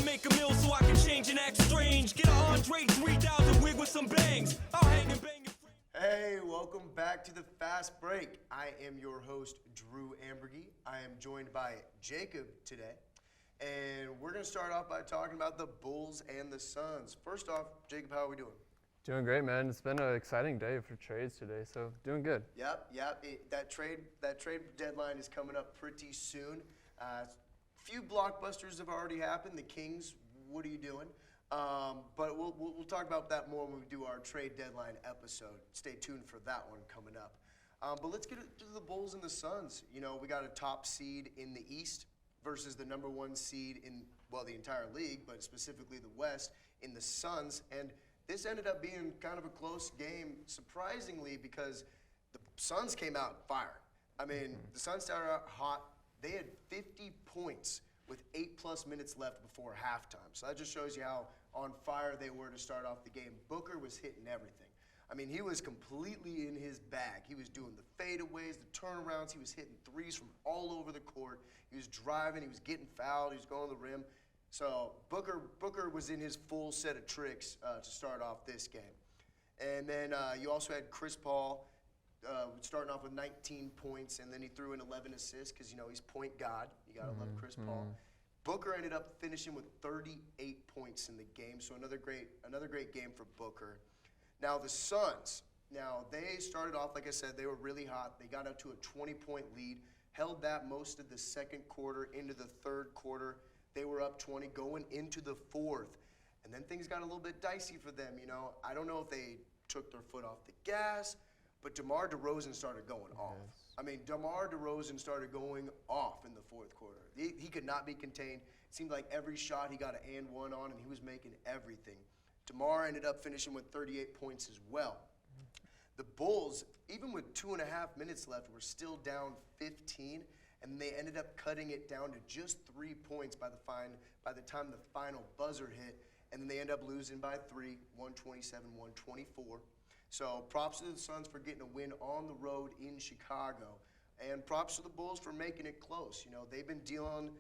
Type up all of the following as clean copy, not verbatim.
to make a meal so I can change and act strange. Get a Andre 3000 wig with some bangs. I'll hang and bang your friend. Hey, welcome back to the Fast Break. I am your host, Drew Amburgy. I am joined by Jacob today. And we're going to start off by talking about the Bulls and the Suns. First off, Jacob, how are we doing? Doing great, man. It's been an exciting day for trades today, so doing good. Yep. That trade deadline is coming up pretty soon. Few blockbusters have already happened. The Kings, what are you doing? But we'll talk about that more when we do our trade deadline episode. Stay tuned for that one coming up. But let's get to the Bulls and the Suns. You know, we got a top seed in the East versus the number one seed in, well, the entire league, but specifically the West in the Suns. And this ended up being kind of a close game, surprisingly, because the Suns came out fire. I mean, the Suns started out hot. They had 50 points with 8+ minutes left before halftime. So that just shows you how on fire they were to start off the game. Booker was hitting everything. I mean, he was completely in his bag. He was doing the fadeaways, the turnarounds. He was hitting threes from all over the court. He was driving. He was getting fouled. He was going to the rim. So Booker was in his full set of tricks to start off this game. And then you also had Chris Paul starting off with 19 points, and then he threw in 11 assists because, you know, he's point god. You got to love Chris Paul. Booker ended up finishing with 38 points in the game, so another great game for Booker. Now the Suns, they started off, like I said, they were really hot. They got up to a 20-point lead, held that most of the second quarter into the third quarter. They were up 20 going into the fourth, and then things got a little bit dicey for them. You know, I don't know if they took their foot off the gas, but DeMar DeRozan started going off. I mean, DeMar DeRozan started going off in the fourth quarter. He could not be contained. It seemed like every shot he got an and one on, and he was making everything. DeMar ended up finishing with 38 points as well. The Bulls, even with 2.5 minutes left, were still down 15, and they ended up cutting it down to just 3 points by the time the final buzzer hit, and then they end up losing by 3, 127-124. So props to the Suns for getting a win on the road in Chicago, and props to the Bulls for making it close. You know, they've been dealing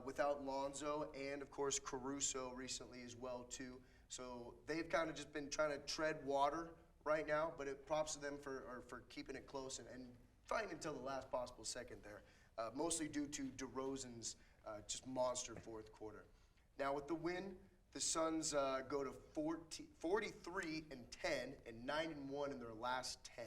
without Lonzo and, of course, Caruso recently as well, too. So they've kind of just been trying to tread water right now, but props to them for keeping it close and fighting until the last possible second there, mostly due to DeRozan's just monster fourth quarter. Now with the win, the Suns go to 43-10 and 9-1 in their last 10.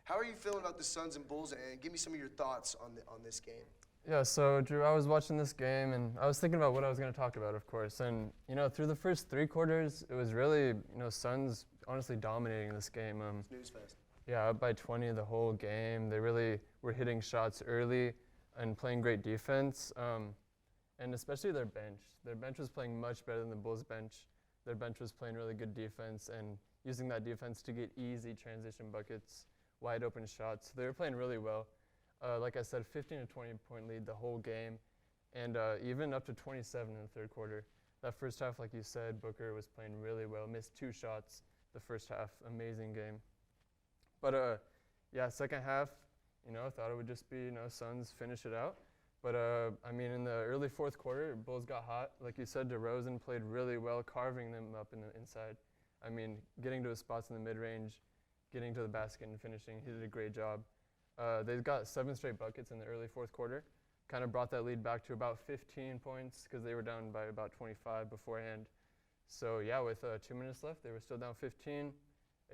How are you feeling about the Suns and Bulls? And give me some of your thoughts on this game. Yeah, so Drew, I was watching this game and I was thinking about what I was going to talk about, of course. And, you know, through the first 3 quarters, it was really, you know, Suns honestly dominating this game. Snooze fest. Yeah, up by 20 the whole game. They really were hitting shots early and playing great defense. And especially their bench. Their bench was playing much better than the Bulls' bench. Their bench was playing really good defense and using that defense to get easy transition buckets, wide open shots. They were playing really well. Like I said, 15 to 20-point lead the whole game, and even up to 27 in the third quarter. That first half, like you said, Booker was playing really well. Missed 2 shots the first half. Amazing game. But yeah, second half, you know, I thought it would just be, you know, Suns finish it out. But I mean, in the early fourth quarter, Bulls got hot. Like you said, DeRozan played really well, carving them up in the inside. I mean, getting to his spots in the mid-range, getting to the basket and finishing. He did a great job. They got 7 straight buckets in the early fourth quarter. Kind of brought that lead back to about 15 points because they were down by about 25 beforehand. So yeah, with 2 minutes left, they were still down 15,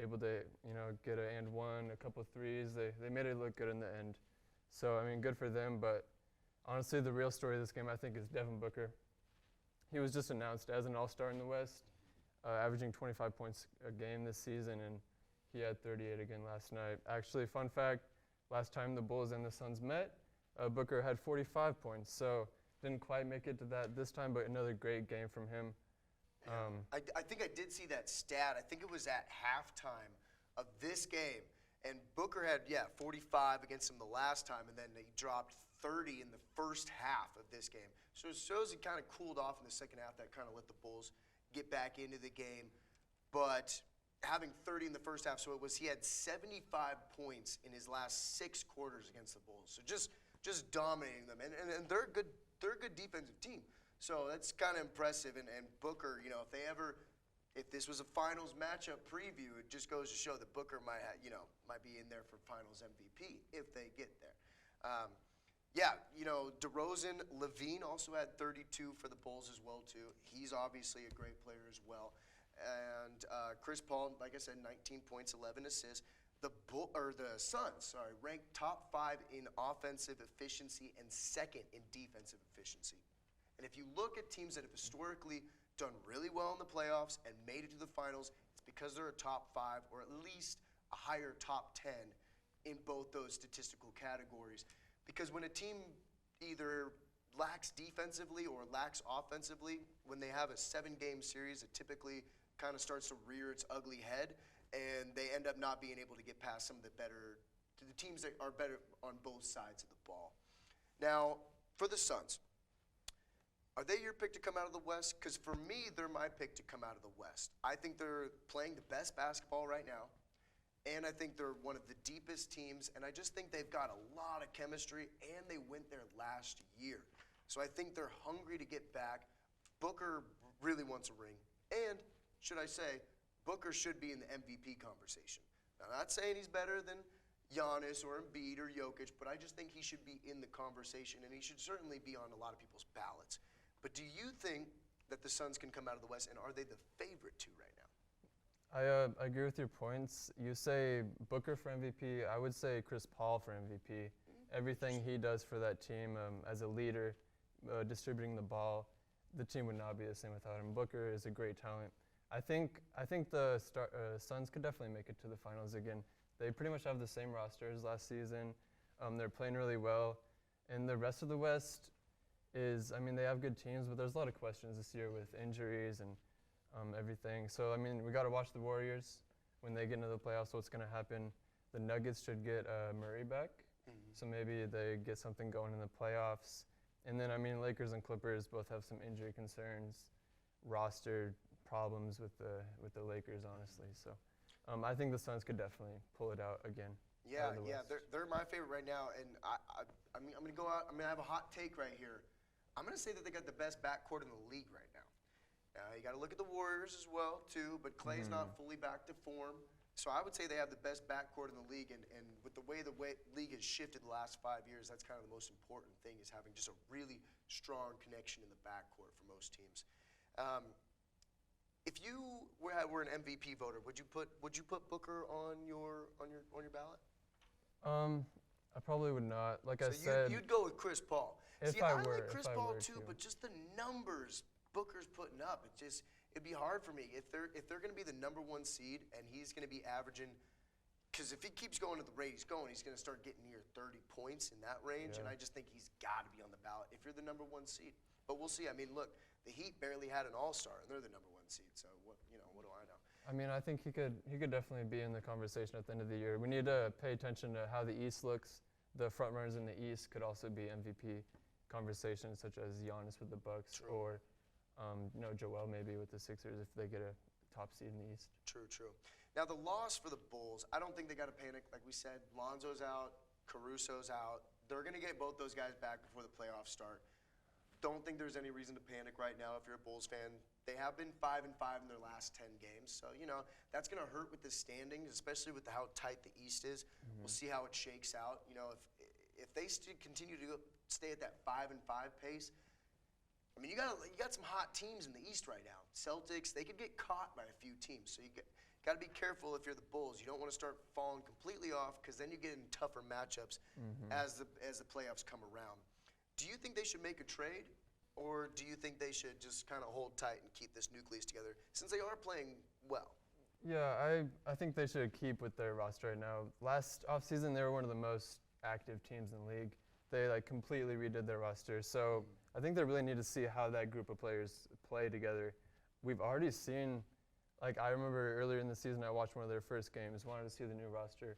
able to, you know, get an and one, a couple threes. They made it look good in the end. So I mean, good for them. But honestly, the real story of this game, I think, is Devin Booker. He was just announced as an all-star in the West, averaging 25 points a game this season, and he had 38 again last night. Actually, fun fact. Last time the Bulls and the Suns met, Booker had 45 points, so didn't quite make it to that this time, but another great game from him. I think I did see that stat. I think it was at halftime of this game, and Booker had, 45 against him the last time, and then he dropped 30 in the first half of this game. So it shows he kind of cooled off in the second half. That kind of let the Bulls get back into the game. But having 30 in the first half, so he had 75 points in his last 6 quarters against the Bulls. So just dominating them, and they're a good defensive team. So that's kind of impressive. And Booker, if this was a finals matchup preview, it just goes to show that Booker might be in there for finals MVP if they get there. DeRozan, Levine also had 32 for the Bulls as well too. He's obviously a great player as well. And Chris Paul, like I said, 19 points, 11 assists. The Suns, ranked top 5 in offensive efficiency and second in defensive efficiency. And if you look at teams that have historically done really well in the playoffs and made it to the finals, it's because they're a top 5 or at least a higher top 10 in both those statistical categories. Because when a team either lacks defensively or lacks offensively, when they have a 7-game series, it typically kind of starts to rear its ugly head, and they end up not being able to get past some of the teams that are better on both sides of the ball. Now, for the Suns, are they your pick to come out of the West? Because for me, they're my pick to come out of the West. I think they're playing the best basketball right now, and I think they're one of the deepest teams, and I just think they've got a lot of chemistry, and they went there last year. So I think they're hungry to get back. Booker really wants a ring, and should I say, Booker should be in the MVP conversation. Now, I'm not saying he's better than Giannis or Embiid or Jokic, but I just think he should be in the conversation, and he should certainly be on a lot of people's ballots. But do you think that the Suns can come out of the West, and are they the favorite to right now? I agree with your points. You say Booker for MVP. I would say Chris Paul for MVP. Everything he does for that team as a leader, distributing the ball, the team would not be the same without him. Booker is a great talent. I think the Suns could definitely make it to the finals again. They pretty much have the same roster as last season. They're playing really well. And the rest of the West they have good teams, but there's a lot of questions this year with injuries and everything. So, we got to watch the Warriors when they get into the playoffs, what's going to happen. The Nuggets should get Murray back, so maybe they get something going in the playoffs. And then, Lakers and Clippers both have some injury concerns, roster problems with the Lakers, honestly. So, I think the Suns could definitely pull it out again. Yeah, they're my favorite right now, and I'm going to go out. I have a hot take right here. I'm going to say that they got the best backcourt in the league right now. You got to look at the Warriors as well, too, but Clay's not fully back to form. So I would say they have the best backcourt in the league, and with the way league has shifted the last 5 years, that's kind of the most important thing, is having just a really strong connection in the backcourt for most teams. If you were an MVP voter, would you put Booker on your ballot? I probably would not. Like I so said, you'd go with Chris Paul. If See, I I were, like Chris if I Paul were too, to. but just the numbers Booker's putting up, it'd be hard for me if they're going to be the number 1 seed and he's going to be averaging. Because if he keeps going at the rate he's going to start getting near 30 points in that range, and I just think he's got to be on the ballot if you're the number 1 seed. But we'll see. Look, the Heat barely had an All-Star, and they're the number 1 seed. So what do I know? I think he could definitely be in the conversation at the end of the year. We need to pay attention to how the East looks. The front runners in the East could also be MVP conversations, such as Giannis with the Bucks, or Joel maybe with the Sixers if they get a top seed in the East. True. Now the loss for the Bulls, I don't think they got to panic. Like we said, Lonzo's out, Caruso's out. They're going to get both those guys back before the playoffs start. Don't think there's any reason to panic right now if you're a Bulls fan. They have been 5-5 in their last 10 games, so that's going to hurt with the standings, especially with how tight the East is. We'll see how it shakes out. If they continue to stay at that 5-5 pace, you got some hot teams in the East right now. Celtics, they could get caught by a few teams, so you got to be careful if you're the Bulls. You don't want to start falling completely off, because then you get in tougher matchups as the playoffs come around. Do you think they should make a trade, or do you think they should just kind of hold tight and keep this nucleus together, since they are playing well? Yeah, I think they should keep with their roster right now. Last offseason, they were one of the most active teams in the league. They completely redid their roster. So I think they really need to see how that group of players play together. We've already seen, I remember earlier in the season, I watched one of their first games, wanted to see the new roster,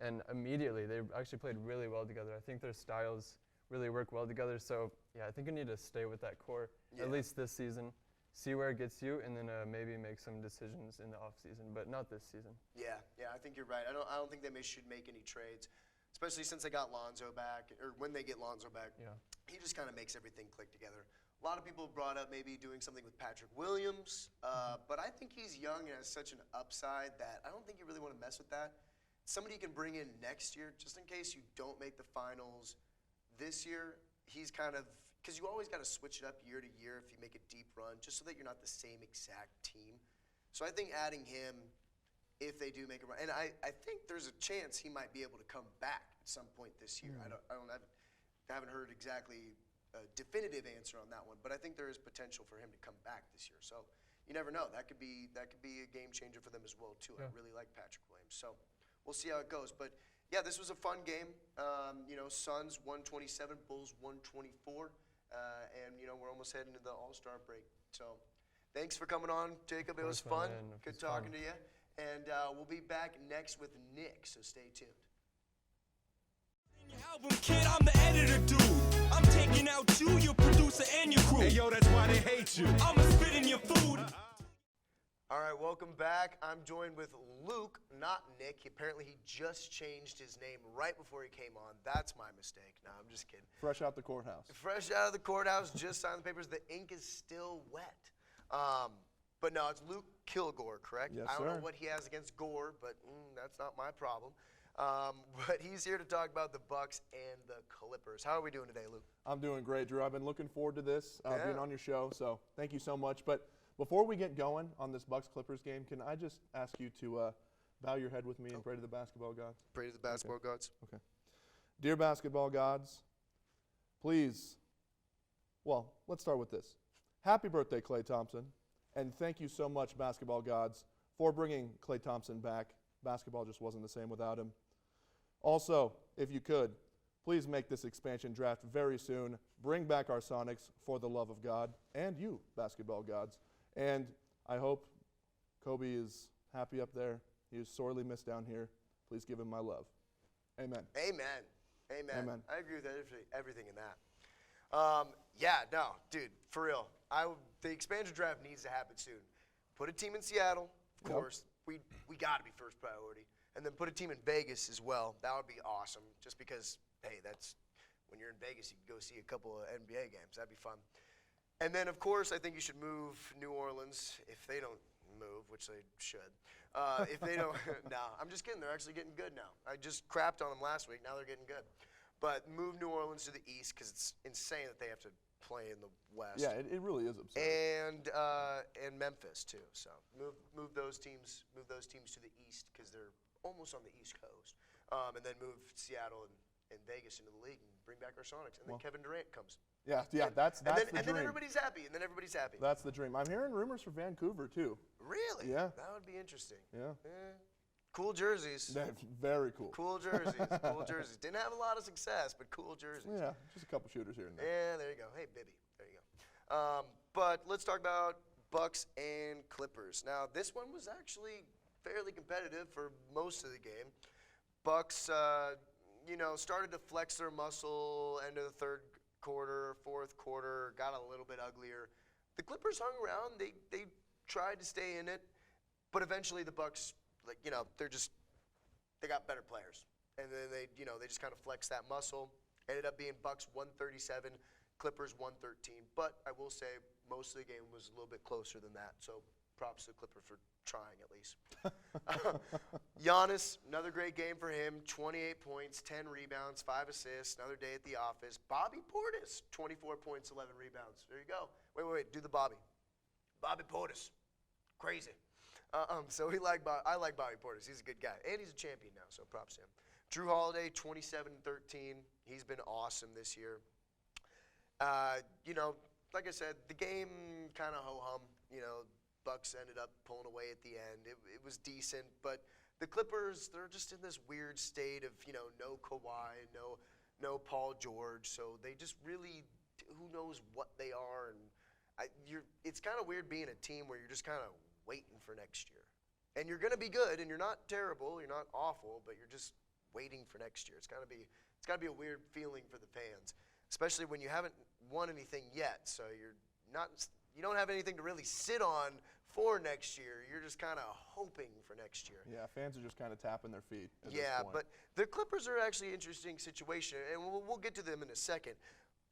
and immediately they actually played really well together. I think their styles really work well together. So I think you need to stay with that core at least this season. See where it gets you, and then maybe make some decisions in the off season, but not this season. Yeah, I think you're right. I don't think they should make any trades, especially since they got Lonzo back, or when they get Lonzo back. Yeah. He just kind of makes everything click together. A lot of people have brought up maybe doing something with Patrick Williams, but I think he's young and has such an upside that I don't think you really want to mess with that. Somebody you can bring in next year, just in case you don't make the finals this year. He's kind of, because you always got to switch it up year to year if you make a deep run, just so that you're not the same exact team. So I think adding him, if they do make a run, and I think there's a chance he might be able to come back at some point this year. I haven't heard exactly a definitive answer on that one, but I think there is potential for him to come back this year. So you never know. That could be a game changer for them as well too. Yeah. I really like Patrick Williams. So we'll see how it goes. But yeah, this was a fun game. Suns 127, Bulls 124, and we're almost heading to the All-Star break. So thanks for coming on, Jacob. It was fun. Good talking to you. And we'll be back next with Nick. So stay tuned. Album kid, I'm the editor, dude. I'm taking out you, your producer, and your crew. Hey, yo, that's why they hate you. I'ma spit in your food. All right, welcome back. I'm joined with Luke, not Nick. Apparently, he just changed his name right before he came on. That's my mistake. No, I'm just kidding. Fresh out the courthouse. Fresh out of the courthouse, just signed the papers. The ink is still wet. But no, it's Luke Kilgore, correct? Yes, I don't sir. know what he has against Gore, but that's not my problem. But he's here to talk about the Bucks and the Clippers. How are we doing today, Luke? I'm doing great, Drew. I've been looking forward to this, Yeah. being on your show, so thank you so much. But before we get going on this Bucks-Clippers game, can I just ask you to bow your head with me and pray to the basketball gods? Pray to the basketball gods. Okay. Dear basketball gods, please, well, let's start with this. Happy birthday, Klay Thompson, and thank you so much, basketball gods, for bringing Klay Thompson back. Basketball just wasn't the same without him. Also, if you could, please make this expansion draft very soon. Bring back our Sonics for the love of God and you, basketball gods. And I hope Kobe is happy up there. He is sorely missed down here. Please give him my love. Amen. Amen. Amen. Amen. I agree with everything in that. Dude, for real. The expansion draft needs to happen soon. Put a team in Seattle, of course. We got to be first priority. And then put a team in Vegas as well. That would be awesome. Just because, hey, that's when you're in Vegas, you can go see a couple of NBA games. That'd be fun. And then, of course, I think you should move New Orleans if they don't move, which they should. If they don't, no, I'm just kidding. They're actually getting good now. I just crapped on them last week. Now they're getting good. But move New Orleans to the East because it's insane that they have to play in the West. Yeah, it really is absurd. And Memphis too. So move those teams to the East because they're almost on the East Coast. And then move Seattle and Vegas into the league and bring back our Sonics. And then Kevin Durant comes. Yeah, that's the dream. And then everybody's happy. That's the dream. I'm hearing rumors for Vancouver too. Really? Yeah. That would be interesting. Yeah. Cool jerseys. That's very cool. Cool jerseys. Cool jerseys. Didn't have a lot of success, but cool jerseys. Yeah, just a couple shooters here and there. Yeah, there you go. Hey, Bibby. There you go. But let's talk about Bucks and Clippers. Now, this one was actually fairly competitive for most of the game. Bucks, started to flex their muscle end of the third quarter, fourth quarter, got a little bit uglier. The Clippers hung around. They tried to stay in it, but eventually the Bucks, they got better players, and then they just kind of flexed that muscle. Ended up being Bucks 137, Clippers 113. But I will say most of the game was a little bit closer than that. So props to the Clippers for trying at least. Giannis, another great game for him. 28 points, 10 rebounds, 5 assists. Another day at the office. Bobby Portis, 24 points, 11 rebounds. There you go. Wait. Do the Bobby. Bobby Portis. Crazy. So I like Bobby Portis. He's a good guy. And he's a champion now, so props to him. Drew Holiday, 27-13. He's been awesome this year. Like I said, the game kind of ho-hum. Bucks ended up pulling away at the end. It was decent, but the Clippers, they're just in this weird state of, no Kawhi, no Paul George. So they just really, who knows what they are. And it's kind of weird being a team where you're just kind of waiting for next year. And you're going to be good, and you're not terrible, you're not awful, but you're just waiting for next year. It's got to be a weird feeling for the fans, especially when you haven't won anything yet. So you don't have anything to really sit on for next year. You're just kind of hoping for next year. Yeah, fans are just kind of tapping their feet at this point. But the Clippers are actually an interesting situation, and we'll get to them in a second.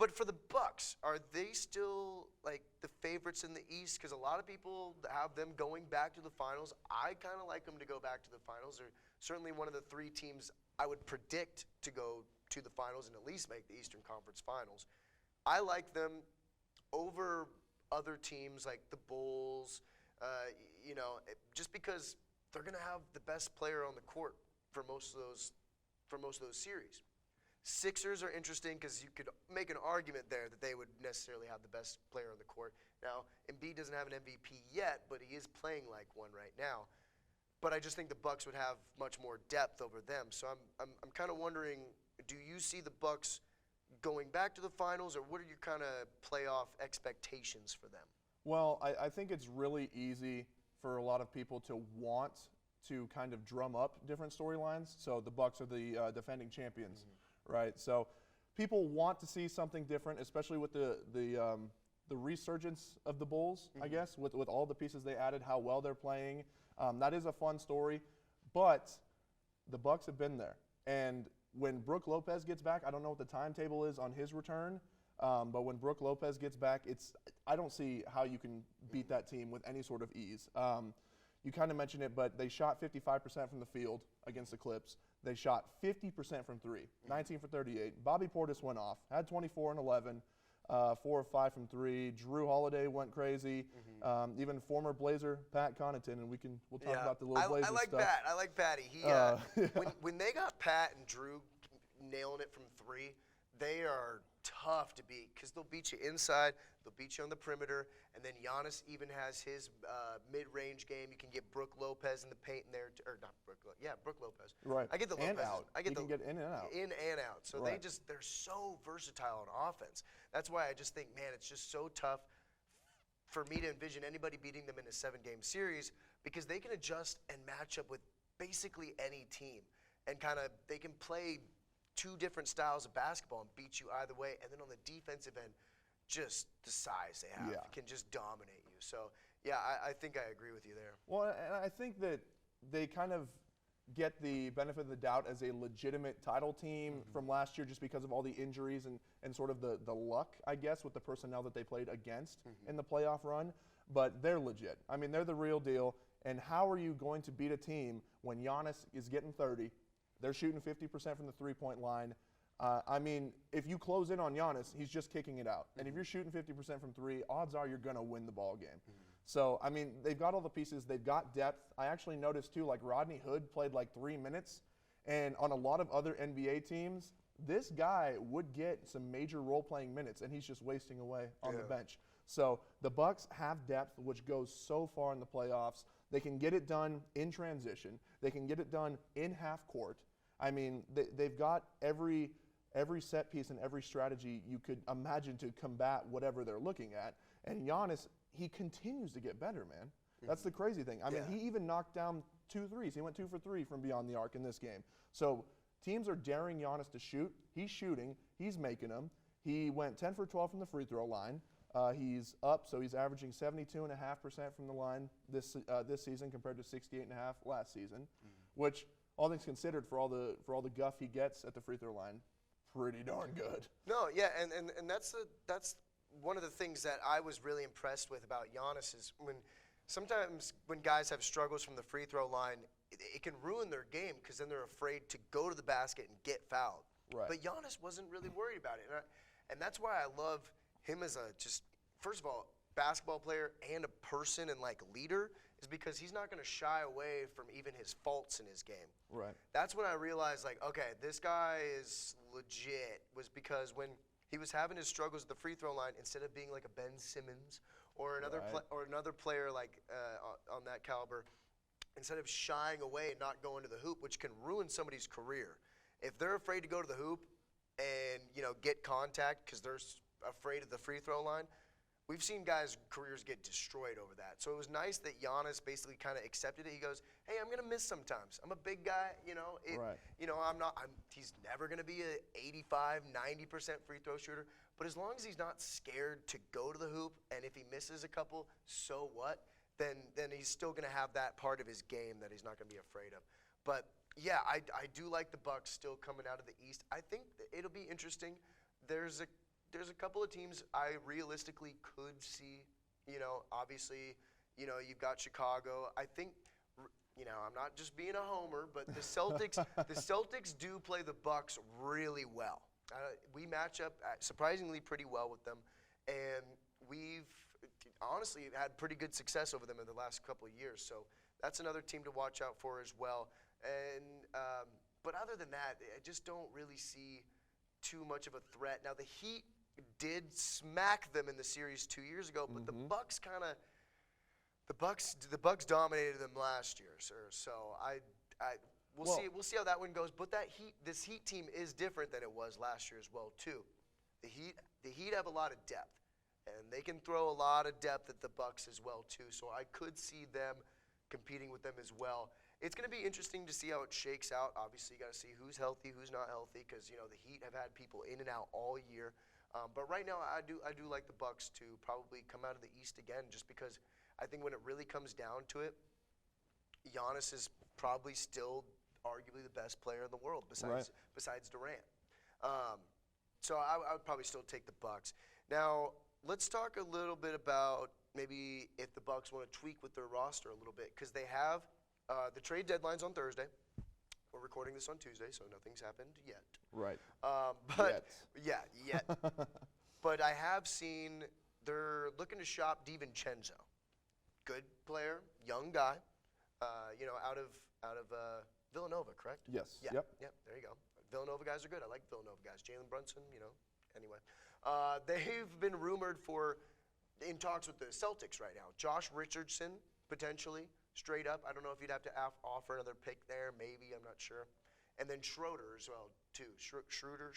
But for the Bucks, are they still like the favorites in the East? Because a lot of people have them going back to the finals. I kind of like them to go back to the finals. They're certainly one of the 3 teams I would predict to go to the finals and at least make the Eastern Conference Finals. I like them over other teams like the Bulls, just because they're going to have the best player on the court for most of those series. Sixers are interesting because you could make an argument there that they would necessarily have the best player on the court. Now, Embiid doesn't have an MVP yet, but he is playing like one right now. But I just think the Bucks would have much more depth over them. So I'm kind of wondering, do you see the Bucks going back to the finals, or what are your kind of playoff expectations for them? Well, I think it's really easy for a lot of people to want to kind of drum up different storylines. So the Bucks are the defending champions, right? So people want to see something different, especially with the resurgence of the Bulls, I guess, with all the pieces they added, how well they're playing. That is a fun story, but the Bucks have been there. And when Brook Lopez gets back, I don't know what the timetable is on his return, but when Brook Lopez gets back, I don't see how you can beat that team with any sort of ease. You kind of mentioned it, but they shot 55% from the field against the Clips. They shot 50% from 3, 19 for 38. Bobby Portis went off, had 24 and 11, 4 or 5 from 3. Drew Holiday went crazy. Even former Blazer Pat Connaughton, and we'll talk about the little Blazer stuff. I like Patty. When they got Pat and Drew nailing it from 3, they are tough to beat because they'll beat you inside, they'll beat you on the perimeter, and then Giannis even has his mid-range game. You can get Brook Lopez in the paint in there, Brook Lopez. Right. I get the and Lopez. out. I get you can get in and out. In and out. So right. they're so versatile on offense. That's why I just think, man, it's just so tough for me to envision anybody beating them in a 7-game series because they can adjust and match up with basically any team, and they can play 2 different styles of basketball and beat you either way. And then on the defensive end, just the size they have can just dominate you. So, yeah, I think I agree with you there. Well, and I think that they kind of get the benefit of the doubt as a legitimate title team from last year just because of all the injuries and sort of the luck, I guess, with the personnel that they played against in the playoff run. But they're legit. I mean, they're the real deal. And how are you going to beat a team when Giannis is getting 30, they're shooting 50% from the three-point line? I mean, if you close in on Giannis, he's just kicking it out. And if you're shooting 50% from 3, odds are you're going to win the ball game. So, I mean, they've got all the pieces. They've got depth. I actually noticed, too, like Rodney Hood played like 3 minutes. And on a lot of other NBA teams, this guy would get some major role-playing minutes, and he's just wasting away on the bench. So the Bucks have depth, which goes so far in the playoffs. They can get it done in transition. They can get it done in half court. I mean, they've got every set piece and every strategy you could imagine to combat whatever they're looking at. And Giannis, he continues to get better, man. That's the crazy thing. I mean, he even knocked down 2 threes. He went 2 for 3 from beyond the arc in this game. So teams are daring Giannis to shoot. He's shooting. He's making them. He went 10 for 12 from the free throw line. He's up, so he's averaging 72.5% from the line this season compared to 68.5% last season, which, all things considered, for all the guff he gets at the free throw line, pretty darn good. No, yeah, and that's one of the things that I was really impressed with about Giannis is sometimes when guys have struggles from the free throw line, it can ruin their game because then they're afraid to go to the basket and get fouled. Right. But Giannis wasn't really worried about it, and that's why I love him as first of all, basketball player and a person and leader, is because he's not going to shy away from even his faults in his game. Right. That's when I realized, okay, this guy is legit, was because when he was having his struggles at the free throw line, instead of being like a Ben Simmons or another player on that caliber, instead of shying away and not going to the hoop, which can ruin somebody's career. If they're afraid to go to the hoop and get contact because they're afraid of the free throw line, we've seen guys' careers get destroyed over that. So it was nice that Giannis basically kind of accepted it. He goes, hey, I'm going to miss sometimes. I'm a big guy, Right. He's never going to be a 85, 90% free throw shooter. But as long as he's not scared to go to the hoop, and if he misses a couple, so what? Then he's still going to have that part of his game that he's not going to be afraid of. But yeah, I do like the Bucks still coming out of the East. I think it'll be interesting. There's there's a couple of teams I realistically could see. Obviously, you've got Chicago. I think, I'm not just being a homer, but the Celtics, the Celtics do play the Bucks really well. We match up surprisingly pretty well with them, and we've honestly had pretty good success over them in the last couple of years. So that's another team to watch out for as well. And but other than that, I just don't really see too much of a threat. Now the Heat did smack them in the series 2 years ago, but the Bucks the Bucks dominated them last year, sir. So we'll see how that one goes. But this Heat team is different than it was last year as well too. The Heat have a lot of depth, and they can throw a lot of depth at the Bucks as well too. So I could see them competing with them as well. It's going to be interesting to see how it shakes out. Obviously, you got to see who's healthy, who's not healthy, because the Heat have had people in and out all year. But right now, I do like the Bucks to probably come out of the East again, just because I think when it really comes down to it, Giannis is probably still arguably the best player in the world besides Durant. So I would probably still take the Bucks. Now let's talk a little bit about maybe if the Bucks want to tweak with their roster a little bit, because they have the trade deadline's on Thursday. We're recording this on Tuesday, so nothing's happened yet. Right. But yet. But I have seen they're looking to shop DiVincenzo. Good player, young guy, out of Villanova, correct? Yes. Yeah. Yep. There you go. Villanova guys are good. I like Villanova guys. Jalen Brunson, Anyway, they've been rumored in talks with the Celtics right now. Josh Richardson, potentially, straight up. I don't know if you'd have to offer another pick there. Maybe, I'm not sure. And then Schroeder as well, too. Schroeder.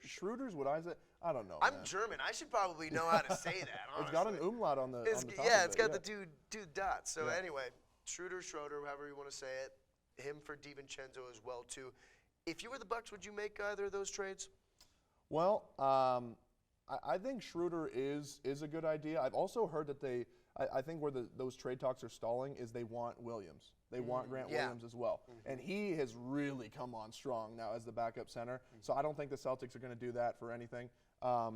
Schroeder's what I said. I don't know. I'm man. German. I should probably know how to say that, honestly. It's got an umlaut on the top it's of got it. the two dots. So anyway, Schroeder, however you want to say it. Him for DiVincenzo as well, too. If you were the Bucks, would you make either of those trades? Well, I think Schroeder is a good idea. I've also heard that I think where those trade talks are stalling is they want Williams. They want Grant Williams as well. And he has really come on strong now as the backup center. So I don't think the Celtics are going to do that for anything. I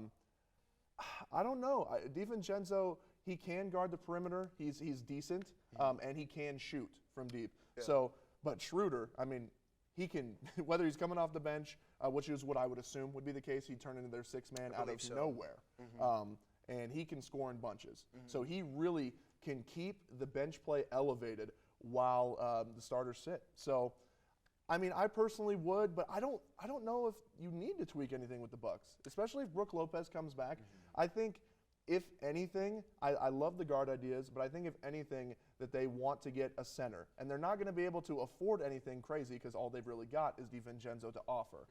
don't know. DiVincenzo, he can guard the perimeter. He's decent, and he can shoot from deep. Yeah. So, but Schroeder, I mean, he can, whether he's coming off the bench, which is what I would assume would be the case, he'd turn into their sixth man out of nowhere. And he can score in bunches. So he really can keep the bench play elevated while the starters sit. So, I mean, I personally would, but I don't know if you need to tweak anything with the Bucks, especially if Brook Lopez comes back. I think, if anything, I love the guard ideas, but I think if anything that they want to get a center, and they're not going to be able to afford anything crazy because all they've really got is DiVincenzo to offer.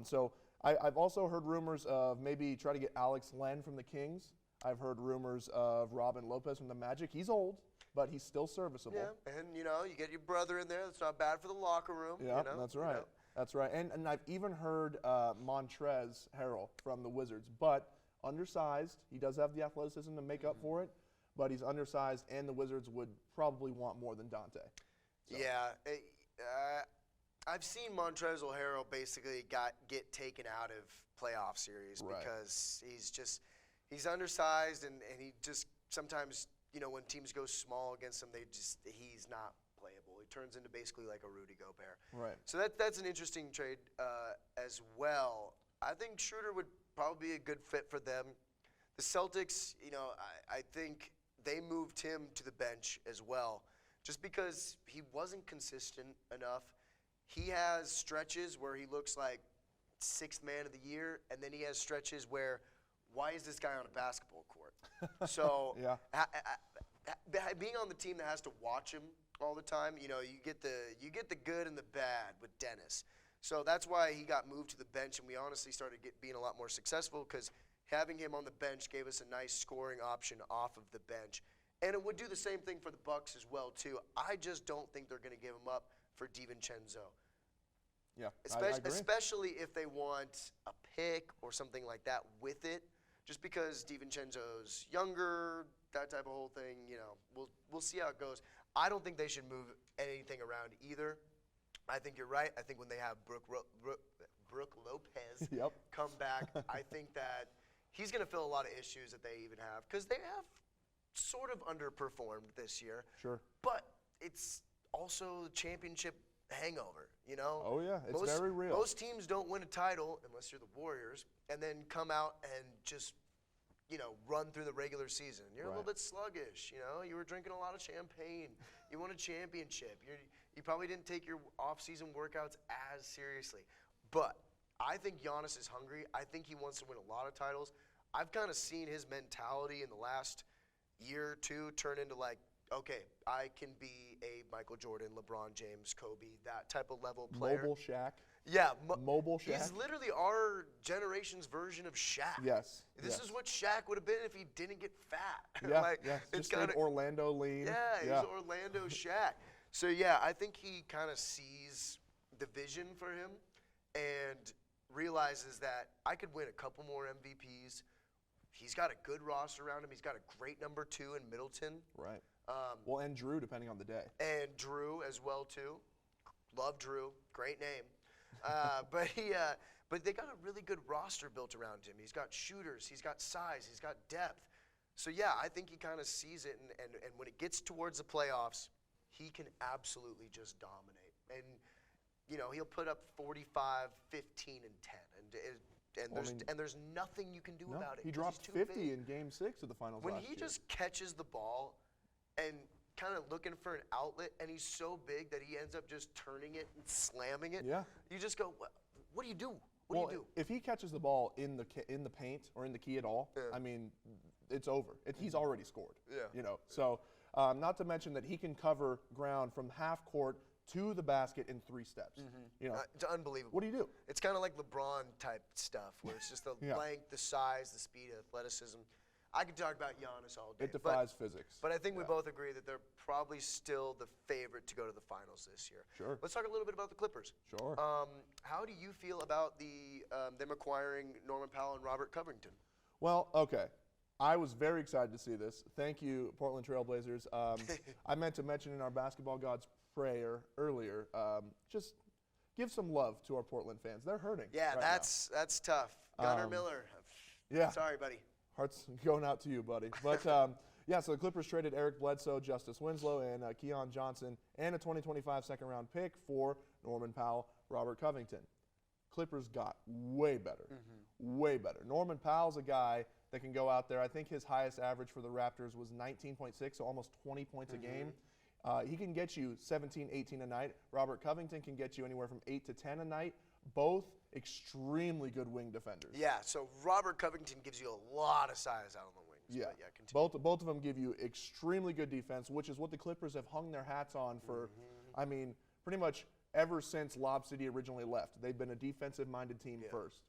So I've also heard rumors of maybe try to get Alex Len from the Kings. I've heard rumors of Robin Lopez from the Magic. He's old, but he's still serviceable. Yeah, and you get your brother in there. That's not bad for the locker room. Yeah, that's right. That's right. And I've even heard Montrezl Harrell from the Wizards, but undersized. He does have the athleticism to make up for it, but he's undersized, and the Wizards would probably want more than Dante. So. Yeah. I've seen Montrezl Harrell basically get taken out of playoff series because he's undersized and he just sometimes, when teams go small against him, he's not playable. He turns into basically like a Rudy Gobert. Right. So that's an interesting trade as well. I think Schroeder would probably be a good fit for them. The Celtics, I think they moved him to the bench as well just because he wasn't consistent enough. He has stretches where he looks like sixth man of the year, and then he has stretches where, why is this guy on a basketball court? So being on the team that has to watch him all the time, you get the good and the bad with Dennis. So that's why he got moved to the bench, and we honestly started being a lot more successful because having him on the bench gave us a nice scoring option off of the bench. And it would do the same thing for the Bucks as well, too. I just don't think they're going to give him up for DiVincenzo. Yeah, I agree. Especially if they want a pick or something like that with it, just because DiVincenzo's younger, that type of whole thing, we'll see how it goes. I don't think they should move anything around either. I think you're right. I think when they have Brook Lopez come back, I think that he's going to fill a lot of issues that they even have because they have sort of underperformed this year. Sure. But it's also the championship hangover, you know? Oh, yeah. It's very real. Most teams don't win a title unless you're the Warriors and then come out and just, you know, run through the regular season. You're a little bit sluggish, you know? You were drinking a lot of champagne. You won a championship. You probably didn't take your off-season workouts as seriously. But I think Giannis is hungry. I think he wants to win a lot of titles. I've kind of seen his mentality in the last year or two turn into like, okay, I can be a Michael Jordan, LeBron James, Kobe, that type of level player. Mobile Shaq. Yeah. Mobile Shaq. He's literally our generation's version of Shaq. Yes. This is what Shaq would have been if he didn't get fat. Yeah, like, yeah. It's Just like Orlando lean. Yeah, he's Orlando Shaq. So, yeah, I think he kind of sees the vision for him and realizes that I could win a couple more MVPs. He's got a good roster around him. He's got a great number 2 in Middleton. Right. Well, and Drew, depending on the day. And Drew as well, too. Love Drew. Great name. But they got a really good roster built around him. He's got shooters. He's got size. He's got depth. So, yeah, I think he kind of sees it. And when it gets towards the playoffs, he can absolutely just dominate. And, you know, he'll put up 45, 15, and 10. And there's nothing you can do about it. He dropped 50 in Game 6 of the finals when last he year. just catches the ball and kind of looking for an outlet, and he's so big that he ends up just turning it and slamming it. Yeah. You just go, what do you do? What do you do? If he catches the ball in the paint or in the key at all, I mean, it's over. He's already scored. Yeah. You know. So, not to mention that he can cover ground from half court to the basket in 3 steps. You know, It's unbelievable. what do you do? It's kind of like LeBron type stuff, where it's just the length, the size, the speed, athleticism. I could talk about Giannis all day. It defies physics. But I think we both agree that they're probably still the favorite to go to the finals this year. Sure. Let's talk a little bit about the Clippers. Sure. How do you feel about them acquiring Norman Powell and Robert Covington? Well, okay. I was very excited to see this. Thank you, Portland Trail Blazers. I meant to mention in our Basketball Gods prayer earlier, just give some love to our Portland fans. They're hurting. Yeah, right that's tough. Gunnar Miller. Yeah. Sorry, buddy. Hearts going out to you, buddy. But, yeah, so the Clippers traded Eric Bledsoe, Justice Winslow, and Keon Johnson, and a 2025 second-round pick for Norman Powell, Robert Covington. Clippers got way better. Way better. Norman Powell's a guy that can go out there. I think his highest average for the Raptors was 19.6, so almost 20 points a game. He can get you 17, 18 a night. Robert Covington can get you anywhere from 8 to 10 a night. Both extremely good wing defenders. Yeah, so Robert Covington gives you a lot of size out on the wings. Yeah, But yeah, continue. both of them give you extremely good defense, which is what the Clippers have hung their hats on for, I mean, pretty much ever since Lob City originally left. They've been a defensive-minded team first.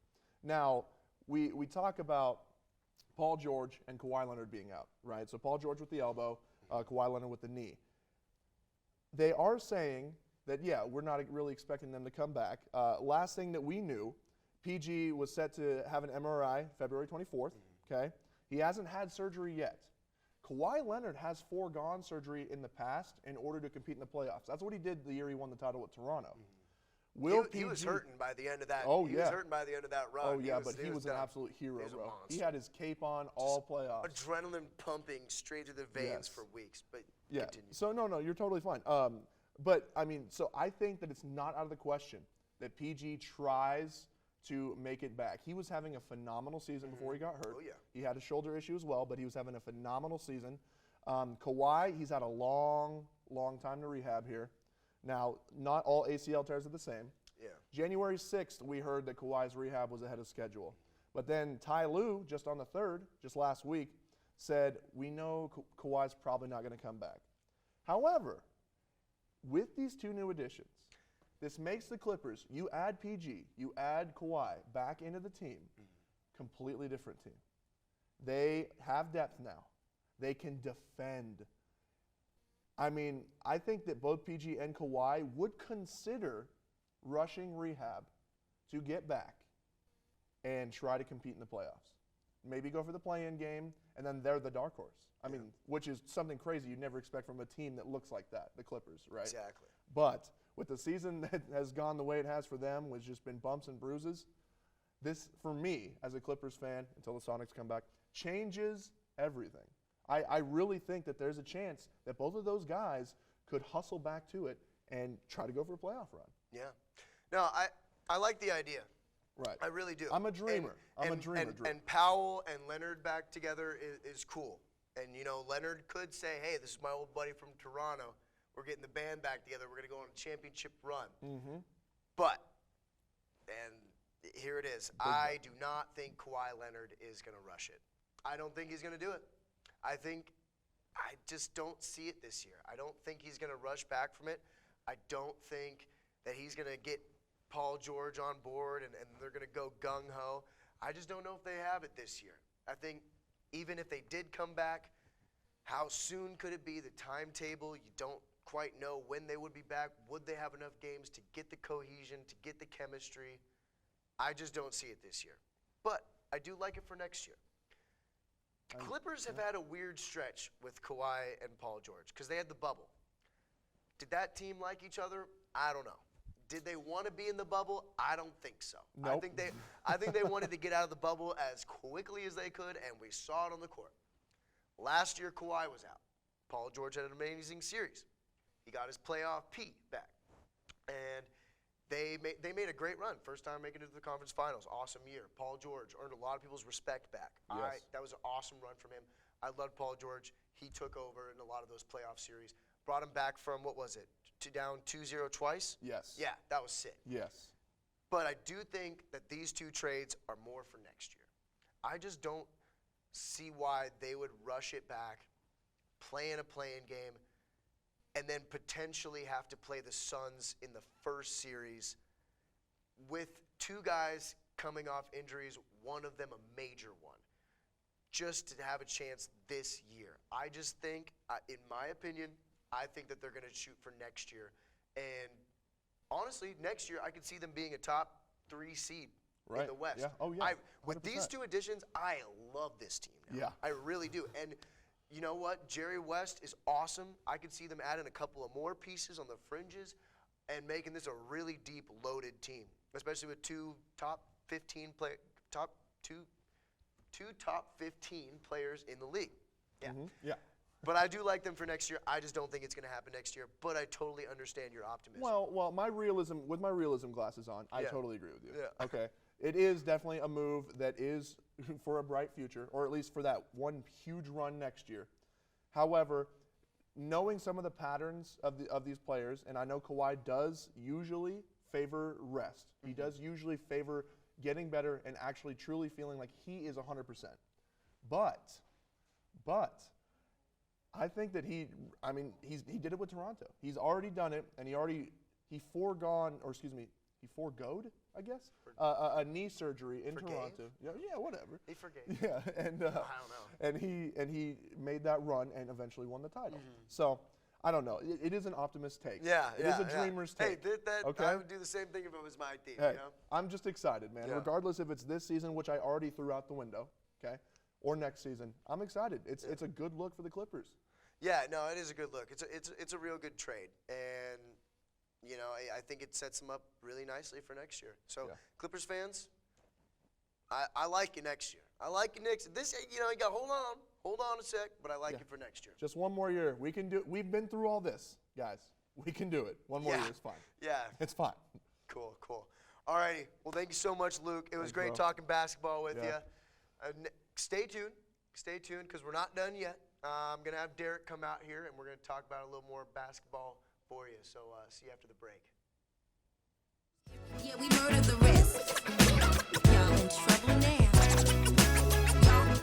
Now, we talk about Paul George and Kawhi Leonard being out, right? So Paul George with the elbow, Kawhi Leonard with the knee. They are saying that, yeah, we're not really expecting them to come back. Last thing that we knew, PG was set to have an MRI February 24th, okay? He hasn't had surgery yet. Kawhi Leonard has foregone surgery in the past in order to compete in the playoffs. That's what he did the year he won the title with Toronto. He was hurting by the end of that. Oh, he yeah. was hurting by the end of that run. Oh, yeah, but he was an done. absolute hero, He was a bro. monster. He had his cape on all playoffs. Adrenaline pumping straight to the veins Yes. for weeks. But Yeah. continue. So, no, you're totally fine. But, I mean, so I think that it's not out of the question that PG tries to make it back. He was having a phenomenal season before he got hurt. Oh, yeah. He had a shoulder issue as well, but he was having a phenomenal season. Kawhi, he's had a long time to rehab here. Now, not all ACL tears are the same. Yeah. January 6th, we heard that Kawhi's rehab was ahead of schedule. But then Ty Lue, just on the 3rd, just last week, said, we know Kawhi's probably not going to come back. However, with these 2 new additions, this makes the Clippers, you add PG, you add Kawhi back into the team, completely different team. They have depth now. They can defend. I mean, I think that both PG and Kawhi would consider rushing rehab to get back and try to compete in the playoffs. Maybe go for the play-in game, and then they're the dark horse. I mean, which is something crazy you'd never expect from a team that looks like that, the Clippers, right? Exactly. But with the season that has gone the way it has for them, which has just been bumps and bruises, this, for me, as a Clippers fan, until the Sonics come back, changes everything. I really think that there's a chance that both of those guys could hustle back to it and try to go for a playoff run. Yeah. No, I like the idea. Right. I really do. I'm a dreamer. I'm a dreamer. And Powell and Leonard back together is cool. And, Leonard could say, hey, this is my old buddy from Toronto. We're getting the band back together. We're going to go on a championship run. Mm-hmm. But, and here it is, I do not think Kawhi Leonard is going to rush it. I don't think he's going to do it. I just don't see it this year. I don't think he's going to rush back from it. I don't think that he's going to get Paul George on board and they're going to go gung-ho. I just don't know if they have it this year. I think even if they did come back, how soon could it be? The timetable, you don't quite know when they would be back. Would they have enough games to get the cohesion, to get the chemistry? I just don't see it this year. But I do like it for next year. The Clippers have had a weird stretch with Kawhi and Paul George because they had the bubble. Did that team like each other? I don't know. Did they want to be in the bubble? I don't think so. Nope. I think they wanted to get out of the bubble as quickly as they could, and we saw it on the court. Last year, Kawhi was out. Paul George had an amazing series. He got his playoff P back. And they made a great run. First time making it to the conference finals. Awesome year. Paul George earned a lot of people's respect back. Yes. That was an awesome run from him. I loved Paul George. He took over in a lot of those playoff series. Brought him back from, what was it, down 2-0 twice? Yes. Yeah, that was sick. Yes. But I do think that these two trades are more for next year. I just don't see why they would rush it back, play in a play-in game, and then potentially have to play the Suns in the first series with two guys coming off injuries, one of them a major one, just to have a chance this year. I just think, in my opinion, I think that they're going to shoot for next year. And honestly, next year I could see them being a top 3 seed in the West. Yeah. Oh, yeah. With these 2 additions, I love this team now. Yeah. I really do. And you know what? Jerry West is awesome. I could see them adding a couple of more pieces on the fringes and making this a really deep, loaded team, especially with 2 top 15 players in the league. Yeah. Mm-hmm. Yeah. But I do like them for next year. I just don't think it's going to happen next year. But I totally understand your optimism. Well, with my realism glasses on, I totally agree with you. Yeah. Okay. It is definitely a move that is for a bright future, or at least for that one huge run next year. However, knowing some of the patterns of these players, and I know Kawhi does usually favor rest. Mm-hmm. He does usually favor getting better and actually truly feeling like he is 100%. But I think that he did it with Toronto. He's already done it, and he foregoed, I guess, a knee surgery in Toronto. Yeah, whatever. He forgave. Yeah, and I don't know. And he made that run and eventually won the title. Mm-hmm. So I don't know. It is an optimist take. Yeah, it is a dreamer's take. Hey, okay? I would do the same thing if it was my team. Hey, I'm just excited, man. Yeah. Regardless if it's this season, which I already threw out the window, okay, or next season, I'm excited. It's a good look for the Clippers. Yeah, no, it is a good look. It's a real good trade, and I think it sets them up really nicely for next year. So Clippers fans, I like you next year. I like you next. This you got hold on a sec, but I like you for next year. Just one more year. We can do. We've been through all this, guys. We can do it. One more year is fine. Yeah, it's fine. Cool. All righty. Well, thank you so much, Luke. It was great talking basketball with you. Stay tuned, because we're not done yet. I'm going to have Derek come out here, and we're going to talk about a little more basketball for you. So see you after the break. Yeah, we murdered the rest. Y'all in trouble now.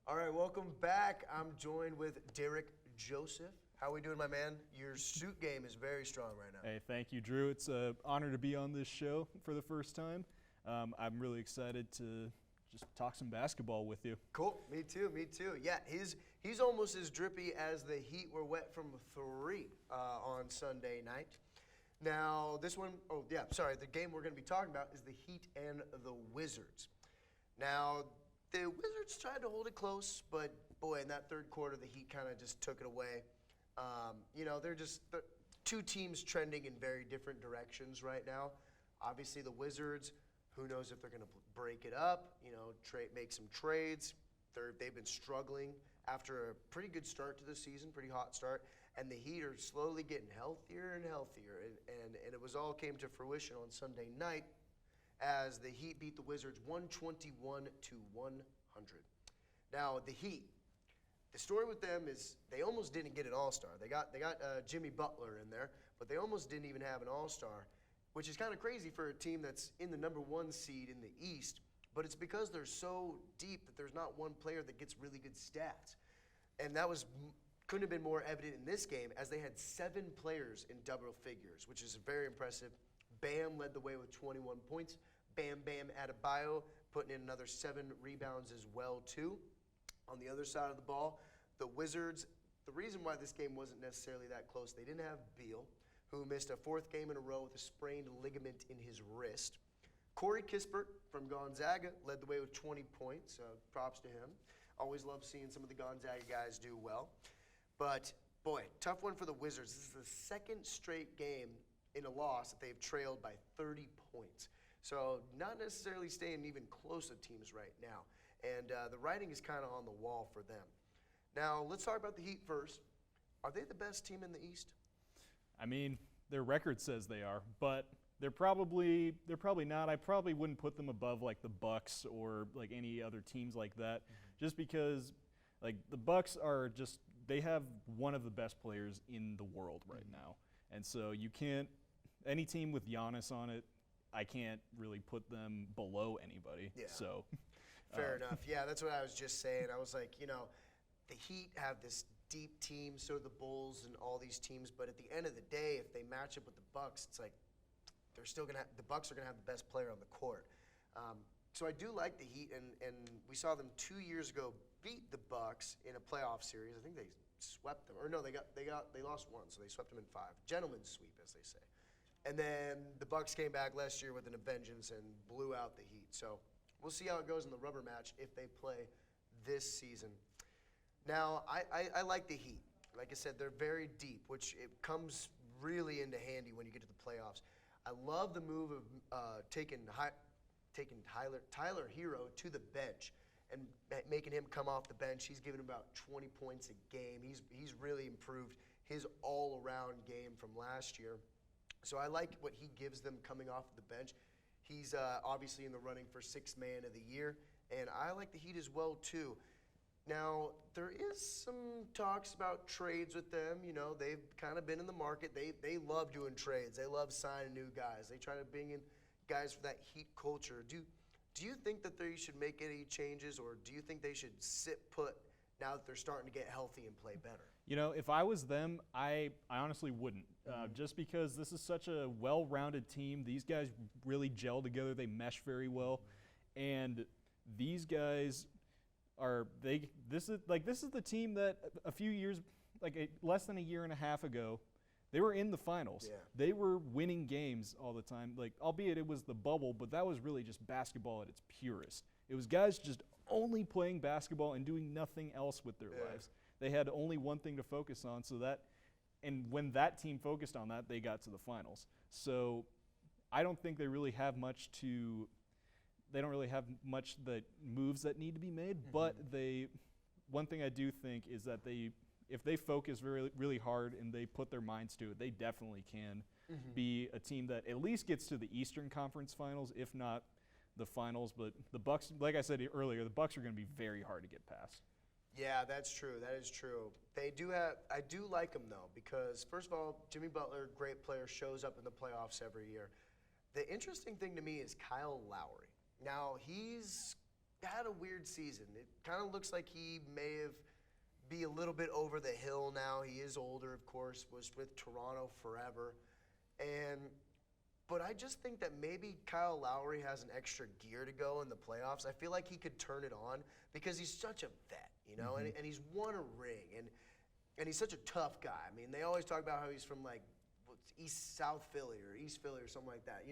All right, welcome back. I'm joined with Derek Joseph. How are we doing, my man? Your suit game is very strong right now. Hey, thank you, Drew. It's an honor to be on this show for the first time. I'm really excited to just talk some basketball with you. Cool. Me too. Yeah, he's almost as drippy as the Heat were wet from 3 on Sunday night. Now, the game we're going to be talking about is the Heat and the Wizards. Now, the Wizards tried to hold it close, but boy, in that third quarter, the Heat kind of just took it away. They're just 2 teams trending in very different directions right now. Obviously, the Wizards, Who knows if they're going to break it up, make some trades. They've been struggling after a pretty good start to the season, pretty hot start, and the Heat are slowly getting healthier and healthier. And it was all came to fruition on Sunday night as the Heat beat the Wizards 121 to 100. Now, the Heat, the story with them is they almost didn't get an all-star. They got Jimmy Butler in there, but they almost didn't even have an all-star, which is kind of crazy for a team that's in the number 1 seed in the East. But it's because they're so deep that there's not one player that gets really good stats. And that couldn't have been more evident in this game as they had 7 players in double figures, which is very impressive. Bam led the way with 21 points. Bam Adebayo putting in another 7 rebounds as well, too. On the other side of the ball, the Wizards, the reason why this game wasn't necessarily that close, they didn't have Beal, who missed a 4th game in a row with a sprained ligament in his wrist. Corey Kispert from Gonzaga led the way with 20 points. Props to him. Always love seeing some of the Gonzaga guys do well. But, boy, tough one for the Wizards. This is the 2nd straight game in a loss that they've trailed by 30 points. So not necessarily staying even close to teams right now. And the writing is kind of on the wall for them. Now, let's talk about the Heat first. Are they the best team in the East? I mean, their record says they are, but they're probably not. I probably wouldn't put them above like the Bucks or like any other teams like that, just because like the Bucks are just they have one of the best players in the world right now, and so you can't any team with Giannis on it. I can't really put them below anybody. Yeah. So fair enough. Yeah, that's what I was just saying. I was like, the Heat have this deep team, so do the Bulls and all these teams. But at the end of the day, if they match up with the Bucks, it's like they're still the Bucks are gonna have the best player on the court. So I do like the Heat, and we saw them 2 years ago beat the Bucks in a playoff series. I think they swept them, or no, they lost one, so they swept them in 5. Gentleman's sweep, as they say. And then the Bucks came back last year with a vengeance and blew out the Heat. So we'll see how it goes in the rubber match if they play this season. Now, I like the Heat. Like I said, they're very deep, which it comes really into handy when you get to the playoffs. I love the move of taking Tyler Hero to the bench and making him come off the bench. He's given about 20 points a game. He's really improved his all-around game from last year. So I like what he gives them coming off the bench. He's obviously in the running for 6th man of the year, and I like the Heat as well, too. Now, there is some talks about trades with them. They've kind of been in the market. They love doing trades. They love signing new guys. They try to bring in guys for that Heat culture. Do you think that they should make any changes, or do you think they should sit put now that they're starting to get healthy and play better? If I was them, I honestly wouldn't. Just because this is such a well-rounded team. These guys really gel together. They mesh very well. And these guys this is the team that a few years, less than a year and a half ago, they were in the finals. Yeah. They were winning games all the time. Albeit it was the bubble, but that was really just basketball at its purest. It was guys just only playing basketball and doing nothing else with their lives. They had only one thing to focus on, and when that team focused on that, they got to the finals. So I don't think they really have much the moves that need to be made, but one thing I do think is that if they focus really, really hard and they put their minds to it, they definitely can be a team that at least gets to the Eastern Conference Finals, if not the finals. But the Bucks, like I said earlier, the Bucks are going to be very hard to get past. Yeah, that's true. That is true. I do like them, though, because, first of all, Jimmy Butler, great player, shows up in the playoffs every year. The interesting thing to me is Kyle Lowry. Now, he's had a weird season. It kind of looks like he may be a little bit over the hill now. He is older, of course, was with Toronto forever. But I just think that maybe Kyle Lowry has an extra gear to go in the playoffs. I feel like he could turn it on because he's such a vet, and he's won a ring, and he's such a tough guy. I mean, they always talk about how he's from South Philly or East Philly or something like that.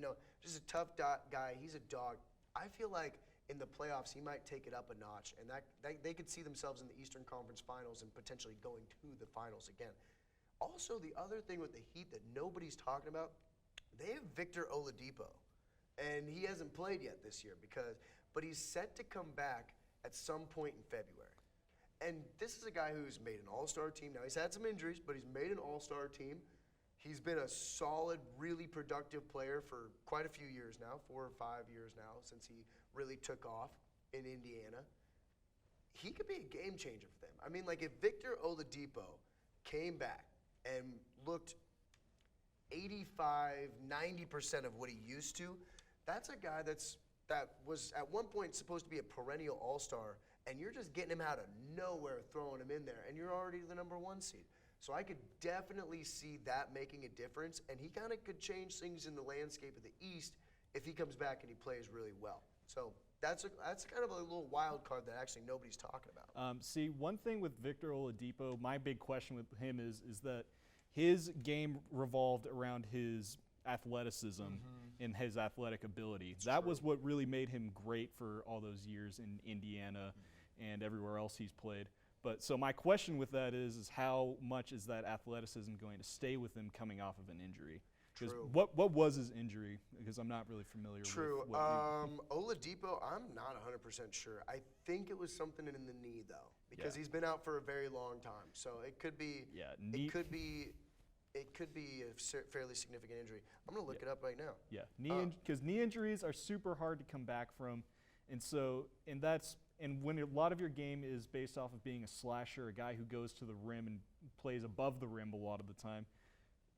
Just a tough guy. He's a dog. I feel like in the playoffs he might take it up a notch, and that they could see themselves in the Eastern Conference Finals and potentially going to the finals again. Also, the other thing with the Heat that nobody's talking about, they have Victor Oladipo. and he hasn't played yet this year but he's set to come back at some point in February. And this is a guy who's made an all-star team. Now, he's had some injuries, but he's made an all-star team. He's been a solid, really productive player for quite a few years now, 4 or 5 years now, since he really took off in Indiana. He could be a game changer for them. I mean, like, if Victor Oladipo came back and looked 85, 90% of what he used to, that's a guy that was at one point supposed to be a perennial all-star, and you're just getting him out of nowhere, throwing him in there, and you're already the number 1 seed. So I could definitely see that making a difference, and he kind of could change things in the landscape of the East if he comes back and he plays really well. So that's kind of a little wild card that actually nobody's talking about. See, one thing with Victor Oladipo, my big question with him is that his game revolved around his athleticism and his athletic ability. That was what really made him great for all those years in Indiana and everywhere else he's played. But so my question with that is how much is that athleticism going to stay with him coming off of an injury? Because what was his injury? Because I'm not really familiar with what Oladipo, I'm not 100% sure. I think it was something in the knee, though, because he's been out for a very long time. So it could be it could be a fairly significant injury. I'm going to look it up right now. Yeah, because knee injuries are super hard to come back from. And when a lot of your game is based off of being a slasher, a guy who goes to the rim and plays above the rim a lot of the time.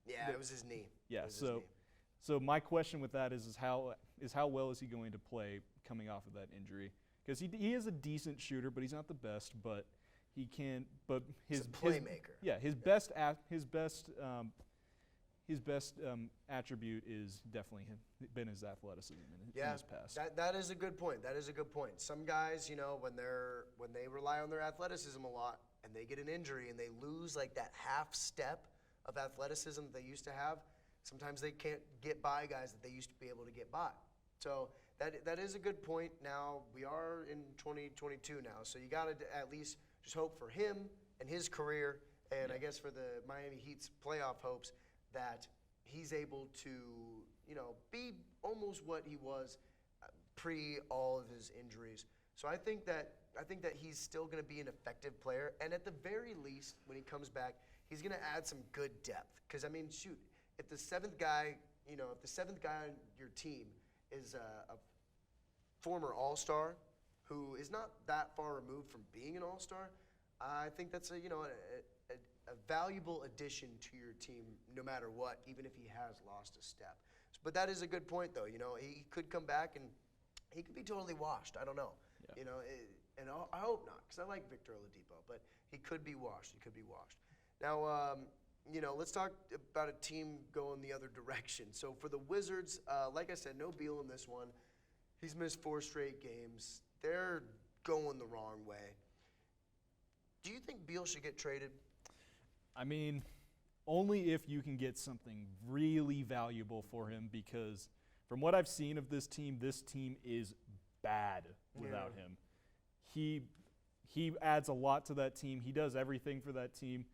Yeah, it was his knee. Yeah, so my question with that is how well is he going to play coming off of that injury? Because he is a decent shooter, but he's not the best. But he can. But He's a playmaker. His best attribute is definitely been his athleticism in his past. That is a good point. That is a good point. Some guys, when they rely on their athleticism a lot and they get an injury and they lose like that half step of athleticism that they used to have, sometimes they can't get by guys that they used to be able to get by. So that is a good point. Now, we are in 2022 now, so you got to at least just hope for him and his career, and I guess for the Miami Heat's playoff hopes, that he's able to, be almost what he was pre all of his injuries. So I think that he's still going to be an effective player, and at the very least, when he comes back, he's going to add some good depth. Because I mean, shoot, if the seventh guy on your team is a former All-Star who is not that far removed from being an All-Star, I think that's a valuable addition to your team no matter what, even if he has lost a step. But that is a good point, though. He could come back and he could be totally washed. I don't know. Yeah. And I hope not, because I like Victor Oladipo, but he could be washed. Now, let's talk about a team going the other direction. So for the Wizards, like I said, no Beal in this one. He's missed 4 straight games. They're going the wrong way. Do you think Beal should get traded? I mean, only if you can get something really valuable for him, because from what I've seen of this team is bad without him. He adds a lot to that team. He does everything for that team,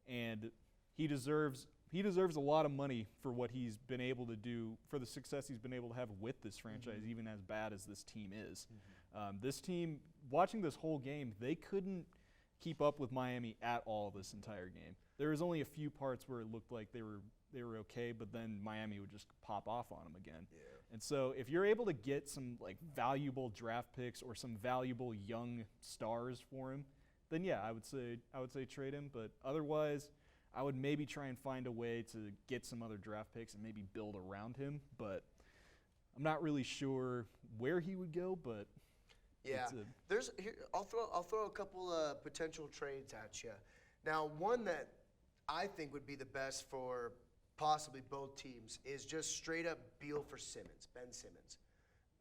and he deserves a lot of money for what he's been able to do, for the success he's been able to have with this franchise, even as bad as this team is. This team, watching this whole game, they couldn't keep up with Miami at all this entire game. There was only a few parts where it looked like they were okay, but then Miami would just pop off on them again. Yeah. And so if you're able to get some valuable draft picks or some valuable young stars for him, then yeah, I would say trade him. But otherwise, I would maybe try and find a way to get some other draft picks and maybe build around him. But I'm not really sure where he would go. But yeah, I'll throw a couple potential trades at you. Now, one that I think would be the best for possibly both teams is just straight up Beal for Ben Simmons.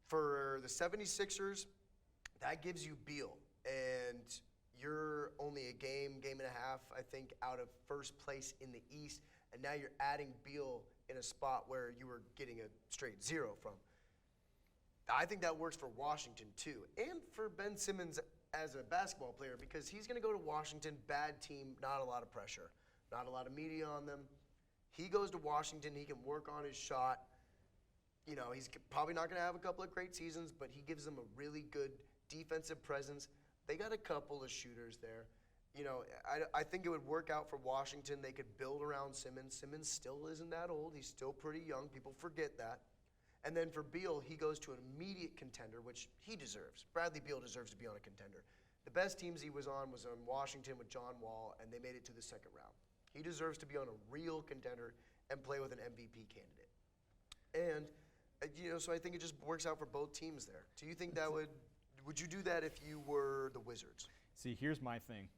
For the 76ers, that gives you Beal, and you're only a game and a half, I think, out of first place in the East, and now you're adding Beal in a spot where you were getting a straight 0 from. I think that works for Washington too, and for Ben Simmons as a basketball player, because he's going to go to Washington, bad team, not a lot of pressure, not a lot of media on them. He goes to Washington, he can work on his shot. he's probably not going to have a couple of great seasons, but he gives them a really good defensive presence. They got a couple of shooters there. I think it would work out for Washington. They could build around Simmons. Simmons still isn't that old. He's still pretty young. People forget that. And then for Beal, he goes to an immediate contender, which he deserves. Bradley Beal deserves to be on a contender. The best teams he was on Washington with John Wall, and they made it to the second round. He deserves to be on a real contender and play with an MVP candidate. And, so I think it just works out for both teams there. Do you think that would you do that if you were the Wizards? See, here's my thing.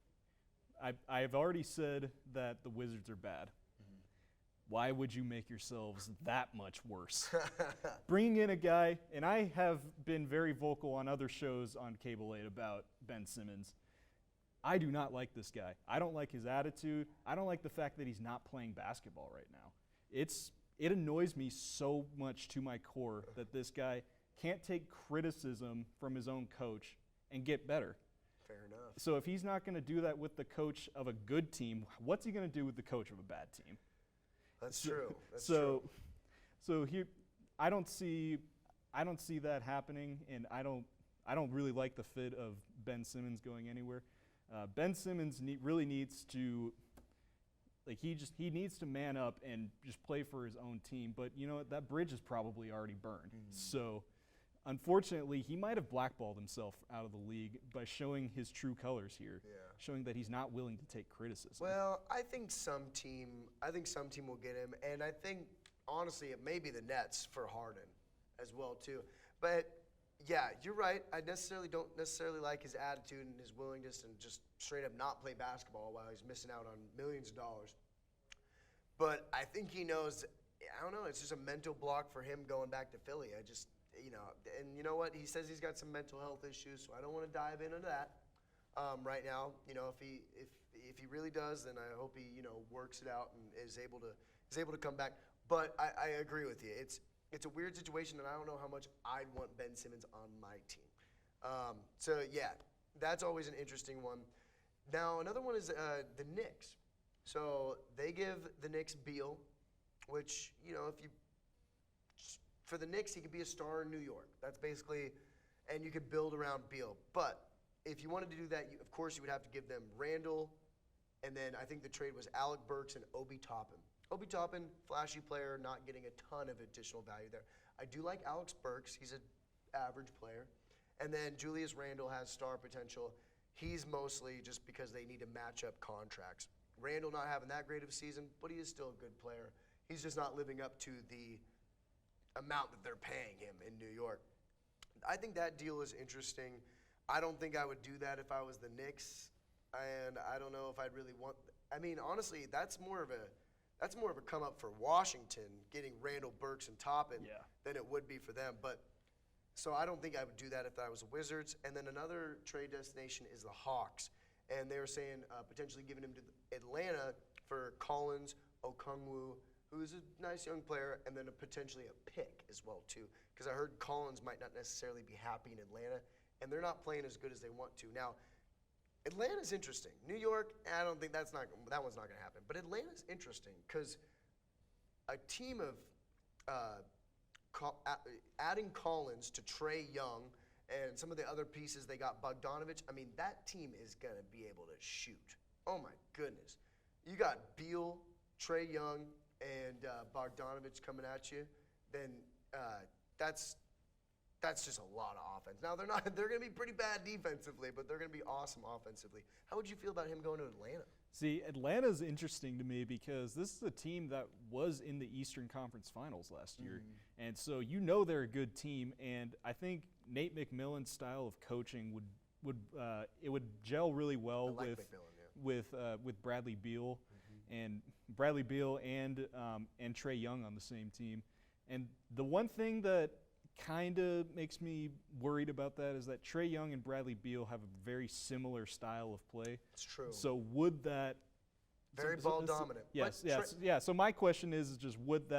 I have already said that the Wizards are bad. Why would you make yourselves that much worse? Bringing in a guy, and I have been very vocal on other shows on Cable 8 about Ben Simmons. I do not like this guy. I don't like his attitude. I don't like the fact that he's not playing basketball right now. It annoys me so much to my core that this guy can't take criticism from his own coach and get better. Fair enough. So if he's not going to do that with the coach of a good team, what's he going to do with the coach of a bad team? That's true. That's true. So here, I don't see that happening, and I don't really like the fit of Ben Simmons going anywhere. Ben Simmons really needs to, he needs to man up and just play for his own team. But you know what? That bridge is probably already burned. So unfortunately, he might have blackballed himself out of the league by showing his true colors here, showing that he's not willing to take criticism. Well, I think some team will get him, and I think honestly it may be the Nets for Harden as well too. But yeah, you're right. I don't necessarily like his attitude and his willingness and just straight up not play basketball while he's missing out on millions of dollars. But I think he knows. I don't know. It's just a mental block for him going back to Philly. And you know what? He says he's got some mental health issues, so I don't want to dive into that right now. If he really does, then I hope he works it out and is able to come back. But I agree with you. It's a weird situation, and I don't know how much I'd want Ben Simmons on my team. So yeah, that's always an interesting one. Now another one is the Knicks. So they give the Knicks Beal, which for the Knicks, he could be a star in New York. That's basically, and you could build around Beal. But if you wanted to do that, of course, you would have to give them Randall, and then I think the trade was Alec Burks and Obi Toppin. Obi Toppin, flashy player, not getting a ton of additional value there. I do like Alex Burks. He's an average player. And then Julius Randle has star potential. He's mostly just because they need to match up contracts. Randle not having that great of a season, but he is still a good player. He's just not living up to the amount that they're paying him in New York. I think that deal is interesting. I don't think I would do that if I was the Knicks, and I don't know if I'd really want. I mean, honestly, that's more of a come up for Washington getting Randall, Burks, and Toppin than it would be for them. But so I don't think I would do that if I was the Wizards. And then another trade destination is the Hawks, and they were saying potentially giving him to Atlanta for Collins, Okongwu, who's a nice young player, and then potentially a pick as well too. Because I heard Collins might not necessarily be happy in Atlanta, and they're not playing as good as they want to. Now, Atlanta's interesting. New York, I don't think that one's not going to happen. But Atlanta's interesting because a team of adding Collins to Trey Young and some of the other pieces they got, Bogdanovich, I mean, that team is going to be able to shoot. Oh, my goodness. You got Beal, Trey Young, and Bogdanovich coming at you, then that's just a lot of offense. Now, they're going to be pretty bad defensively, but they're going to be awesome offensively. How would you feel about him going to Atlanta? See, Atlanta's interesting to me because this is a team that was in the Eastern Conference Finals last year. And so they're a good team, and I think Nate McMillan's style of coaching would gel really well with Bradley Beal and Trey Young on the same team. And the one thing that kind of makes me worried about that is that Trey Young and Bradley Beal have a very similar style of play. It's true. So would that very ball dominant? Yes. So my question is just would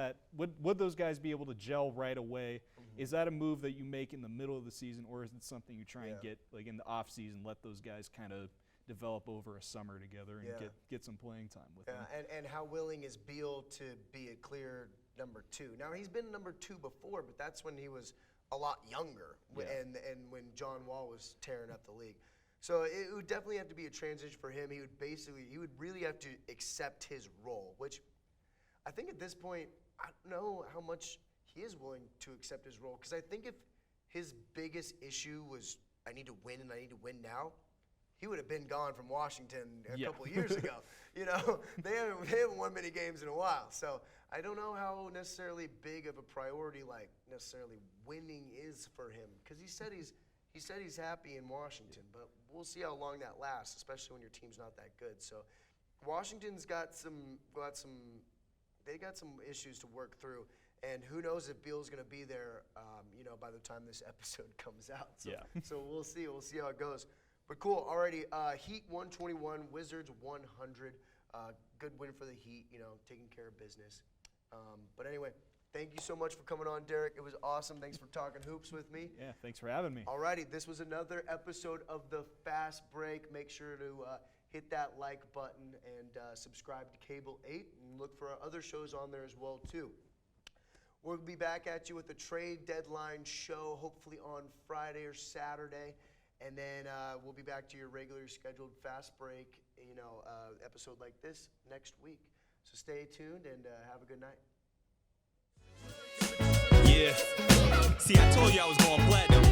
those guys be able to gel right away? Is that a move that you make in the middle of the season, or is it something you try and get like in the off season, let those guys kind of develop over a summer together and get some playing time with them? And how willing is Beal to be a clear number 2. Now, he's been number 2 before, but that's when he was a lot younger and when John Wall was tearing up the league. So it would definitely have to be a transition for him. He would really have to accept his role, which I think at this point, I don't know how much he is willing to accept his role. Because I think if his biggest issue was, I need to win and I need to win now, he would have been gone from Washington a couple years ago. You know, they haven't won many games in a while. So I don't know how necessarily big of a priority, like necessarily winning is for him. Because he said he's happy in Washington, but we'll see how long that lasts, especially when your team's not that good. So Washington's got some issues to work through, and who knows if Beal's going to be there, by the time this episode comes out. So, so we'll see. We'll see how it goes. But cool. Alrighty. Heat 121, Wizards 100. Good win for the Heat. Taking care of business. But anyway, thank you so much for coming on, Derek. It was awesome. Thanks for talking hoops with me. Yeah, thanks for having me. Alrighty. This was another episode of the Fast Break. Make sure to hit that like button and subscribe to Cable 8 and look for our other shows on there as well too. We'll be back at you with the trade deadline show, hopefully on Friday or Saturday, and then we'll be back to your regularly scheduled Fast Break, episode like this next week. So stay tuned and have a good night. Yeah. See, I told you I was going platinum.